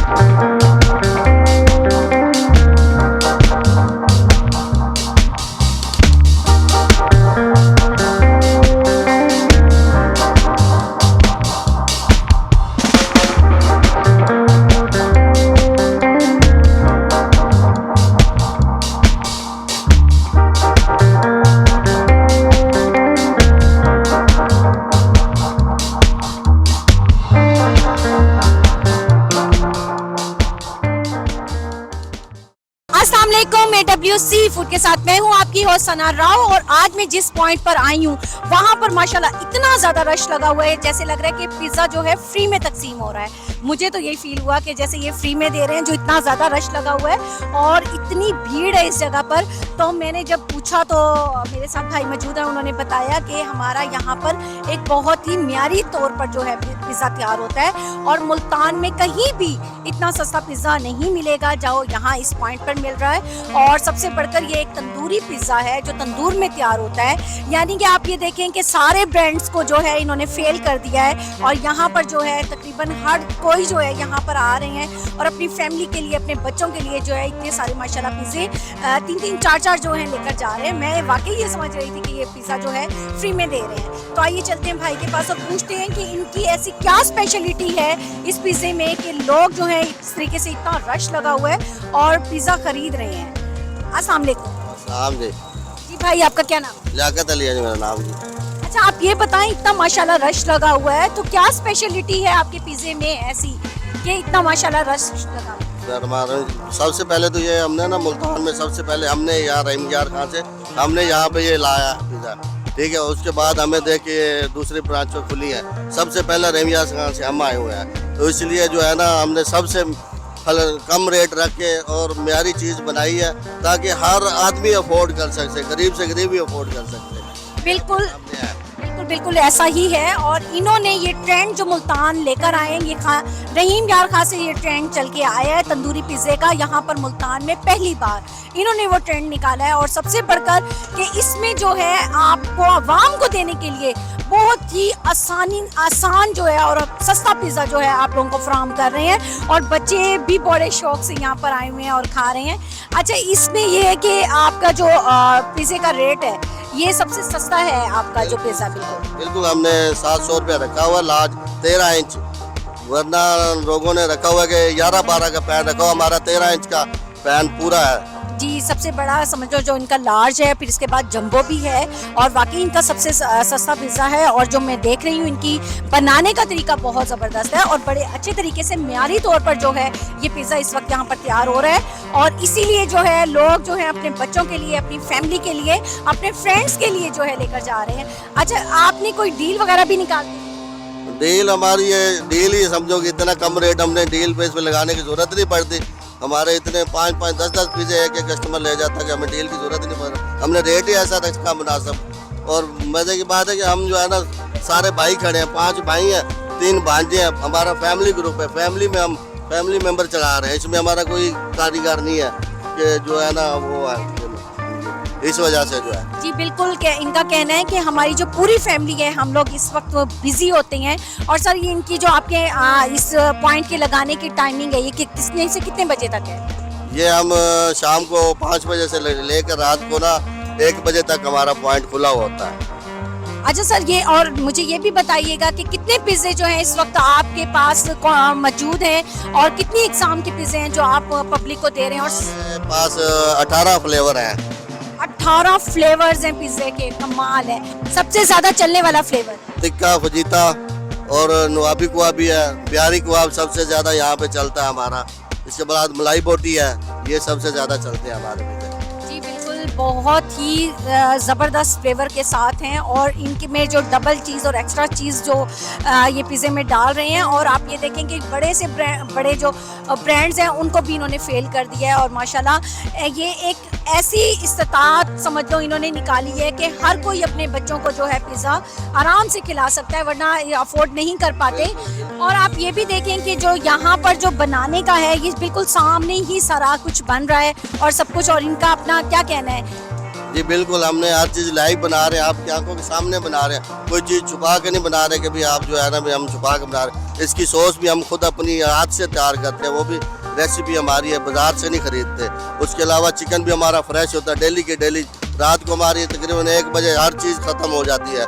अस्सलाम वालेकुम, AWC food के साथ मैं हूं आपकी होस्ट सना राव। और आज मैं जिस पॉइंट पर आई हूं वहां पर माशाल्लाह इतना ज़्यादा रश लगा हुआ है, जैसे लग रहा है कि पिज़्ज़ा जो है फ्री में तकसीम हो रहा है। मुझे तो यही फील हुआ कि जैसे ये फ्री में दे रहे हैं, जो इतना ज़्यादा रश लगा हुआ है और इतनी भीड़ है इस जगह पर। तो मैंने जब पूछा तो मेरे साथ भाई मौजूद है, उन्होंने बताया कि हमारा यहाँ पर एक बहुत ही म्यारी तौर पर जो है पिज़्ज़ा तैयार होता है और मुल्तान में कहीं भी इतना सस्ता पिज़्ज़ा नहीं मिलेगा जो यहाँ इस पॉइंट पर मिल रहा है। और सबसे बढ़कर ये एक तंदूरी पिज़्ज़ा है जो तंदूर में तैयार होता है, यानी कि आप ये देखें कि सारे ब्रांड्स को जो है इन्होंने फेल कर दिया है। और यहाँ पर जो है तकरीबन हर कोई जो है यहाँ पर आ रहे हैं और अपनी फैमिली के लिए, अपने बच्चों के लिए जो है इतने सारे माशाल्लाह पिज़्ज़े 3-3 4-4 जो है लेकर जा रहे हैं। मैं वाकई ये समझ रही थी कि ये पिज़्ज़ा जो है फ्री में दे रहे हैं। तो आइए चलते हैं भाई के पास और पूछते हैं कि इनकी ऐसी क्या स्पेशलिटी है इस पिज़्ज़े में कि लोग जो है इस तरीके से इतना रश लगा हुआ है और पिज़्ज़ा खरीद रहे हैं। अस्सलाम वालेकुम। जी भाई, आपका क्या नाम है? लियाकत अली है मेरा नाम जी। अच्छा, आप ये बताएं, इतना माशाल्लाह रश लगा हुआ है तो क्या स्पेशलिटी है आपके पिज़्ज़े में ऐसी कि इतना माशाल्लाह रश लगा हुआ है? सर हमारा सबसे पहले तो ये हमने ना मुल्तान में सबसे पहले हमने यहाँ रहीम यार खां से हमने यहाँ पे ये लाया पिज़्ज़ा, ठीक है। उसके बाद हमें देख के दूसरी ब्रांच जो खुली है, सबसे पहले रहीम यार खां से हम आए हुए हैं। तो इसलिए जो है ना हमने सबसे कम रेट रख के और म्यारी चीज़ बनाई है ताकि हर आदमी अफोर्ड कर सकते, गरीब से गरीब भी अफोर्ड कर सकते। बिल्कुल बिल्कुल बिल्कुल ऐसा ही है। और इन्होंने ये ट्रेंड जो मुल्तान लेकर आए हैं, ये रहीम यार खां से ये ट्रेंड चल के आया है तंदूरी पिज़्ज़े का। यहाँ पर मुल्तान में पहली बार इन्होंने वो ट्रेंड निकाला है। और सबसे बढ़कर कि इसमें जो है आपको आवाम को देने के लिए बहुत ही आसान जो है और सस्ता पिज़्ज़ा जो है आप लोगों को फराहम कर रहे हैं। और बच्चे भी बड़े शौक से यहाँ पर आए हुए हैं और खा रहे हैं। अच्छा, इसमें ये है कि आपका जो पिज़्ज़े का रेट है ये सबसे सस्ता है आपका जो पिज़्ज़ा? बिल्कुल हमने 700 रुपया रखा हुआ, लार्ज 13 इंच, वरना लोगों ने रखा हुआ कि 11-12 का पैन रखा हुआ, हमारा 13 इंच का पैन पूरा है जी। सबसे बड़ा समझो जो इनका लार्ज है, फिर इसके बाद जंबो भी है और वाकई इनका सबसे सस्ता पिज़्ज़ा है। और जो मैं देख रही हूँ इनकी बनाने का तरीका बहुत ज़बरदस्त है और बड़े अच्छे तरीके से म्यारी तौर पर जो है ये पिज़्ज़ा इस वक्त यहाँ पर तैयार हो रहा है। और इसीलिए जो है लोग जो है अपने बच्चों के लिए, अपनी फैमिली के लिए, अपने फ्रेंड्स के लिए जो है लेकर जा रहे हैं। अच्छा, आपने कोई डील वगैरह भी निकाल दी? डील हमारी ये डील ही समझो कि इतना कम रेट हमने डील पे इस पे लगाने की ज़रूरत नहीं पड़ती। हमारे इतने 5-5, 10-10 पिज़्ज़े एक कस्टमर ले जाता है कि हमें डील की ज़रूरत ही नहीं पड़ रही। हमने रेट ही ऐसा रखा मुनासिब। और मज़े की बात है कि हम जो है ना सारे भाई खड़े हैं, 5 भाई हैं, 3 भांजे हैं। हमारा फैमिली ग्रुप है, फैमिली में हम फैमिली मेंबर चला रहे हैं। इसमें हमारा कोई कारीगर नहीं है कि जो है ना वो है, इस वजह से जो है। जी बिल्कुल, इनका कहना है कि हमारी जो पूरी फैमिली है, हम लोग इस वक्त बिजी होते हैं। और सर ये इनकी जो आपके इस पॉइंट के लगाने की टाइमिंग है, ये कितने से कितने बजे तक है? ये हम शाम को 5 बजे से लेकर रात को ना 1 बजे तक हमारा पॉइंट खुला होता है। अच्छा सर, ये और मुझे ये भी बताइएगा कि कितने पिज़्ज़े जो हैं इस वक्त आपके पास मौजूद हैं और कितनी इकसाम के पिज़्ज़े हैं जो आप पब्लिक को दे रहे हैं? और पास 18 फ्लेवर हैं। 18 फ्लेवर्स हैं पिज़्ज़े के, कमाल है। सबसे ज्यादा चलने वाला फ्लेवर? टिक्का, फजीता और नवाबी कबाबी है। बिहारी कबाब सबसे ज्यादा यहाँ पे चलता है हमारा। इसके बाद मलाई बोटी है, ये सबसे ज्यादा चलते हैं हमारे में। जी बिल्कुल, बहुत ही ज़बरदस्त फ्लेवर के साथ हैं और इनके में जो डबल चीज़ और एक्स्ट्रा चीज़ जो ये पिज़्ज़े में डाल रहे हैं। और आप ये देखें कि बड़े जो ब्रांड्स हैं उनको भी इन्होंने फेल कर दिया है। और माशाल्लाह ये एक ऐसी इस्तात समझ लो इन्होंने निकाली है कि हर कोई अपने बच्चों को जो है पिज़्ज़ा आराम से खिला सकता है, वरना ये अफोर्ड नहीं कर पाते। और आप ये भी देखें कि जो यहाँ पर जो बनाने का है, ये बिल्कुल सामने ही सारा कुछ बन रहा है और सब कुछ। और इनका अपना क्या कहना है? जी बिल्कुल, हमने हर चीज़ लाइव बना रहे हैं, आपकी आंखों के सामने बना रहे हैं, कोई चीज़ छुपा के नहीं बना रहे कि भी आप जो है ना भी हम छुपा के बना रहे हैं। इसकी सॉस भी हम खुद अपनी हाथ से तैयार करते हैं, वो भी रेसिपी हमारी है, बाजार से नहीं खरीदते। उसके अलावा चिकन भी हमारा फ्रेश होता है, डेली के डेली। रात को हमारी तकरीबन 1 बजे हर चीज़ ख़त्म हो जाती है,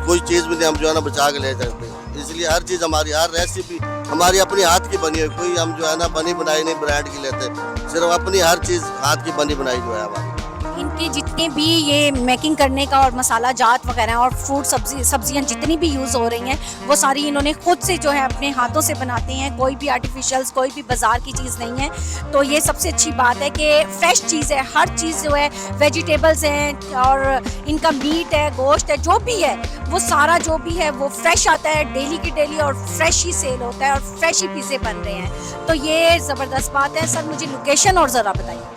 कोई चीज़ भी नहीं हम जो है ना बचा के ले सकते। इसलिए हर चीज़ हमारी, हर रेसिपी हमारी अपनी हाथ की बनी है, कोई हम जो है ना बनी बनाई नहीं ब्रांड की लेते, सिर्फ अपनी हर चीज़ हाथ की बनी बनाई जो है हमारी। इनके जितने भी ये मेकिंग करने का और मसाला जात वगैरह और फ्रूट सब्जियां जितनी भी यूज़ हो रही हैं वो सारी इन्होंने खुद से जो है अपने हाथों से बनाते हैं, कोई भी आर्टिफिशियल्स, कोई भी बाज़ार की चीज़ नहीं है। तो ये सबसे अच्छी बात है कि फ्रेश चीज़ है, हर चीज़ जो है, वेजिटेबल्स हैं और इनका मीट है, गोश्त है, जो भी है वो सारा जो भी है वो फ्रेश आता है, डेली की डेली, और फ्रेश ही सेल होता है और फ्रेश ही पिज़्ज़े बन रहे हैं। तो ये ज़बरदस्त बात है। सर मुझे लोकेशन और ज़रा बताइए।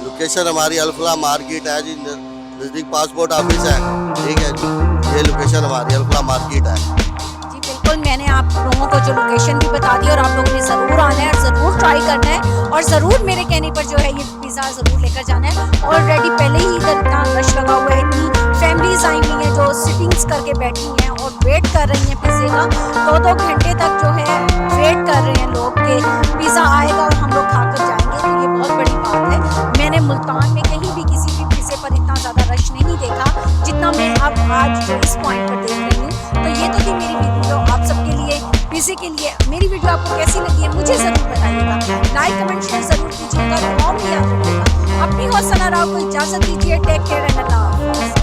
लोकेशन हमारी अल्फला मार्केट है जी, नज़दीक पासपोर्ट ऑफिस है, ठीक है जी। ये लोकेशन हमारी अल्फला मार्केट है जी बिल्कुल, मैंने आप लोगों को जो लोकेशन भी बता दी और आप लोगों ने ज़रूर आना है और ज़रूर ट्राई करना है और ज़रूर मेरे कहने पर जो है ये पिज़्ज़ा ज़रूर लेकर जाना है। ऑलरेडी पहले ही इधर इतना रश लगा हुआ है, इतनी फैमिलीज आई हुई हैं जो सिटिंग्स करके बैठी हैं और वेट कर रही हैं पिज़्ज़े का। 2-2 घंटे तक जो है वेट कर रहे हैं लोग कि पिज़्ज़ा आएगा और हम लोग खाकर जाएंगे। तो ये बहुत बड़ी बात है। मैंने मुल्तान में कहीं भी किसी भी पिज़्ज़े पर इतना ज़्यादा रश नहीं देखा जितना मैं अब आज जो इस पॉइंट पर देख रही हूँ। तो ये तो थी मेरी वीडियो आप सबके लिए, पिज़्ज़े के लिए। मेरी वीडियो आपको कैसी लगी है मुझे ज़रूर बताइएगा, लाइक कमेंट शेयर ज़रूर कीजिएगा, दुआ में याद रखिएगा। अपनी होस्ट सना राव को इजाज़त दीजिए। टेक केयर एंड अल्लाह हाफ़िज़।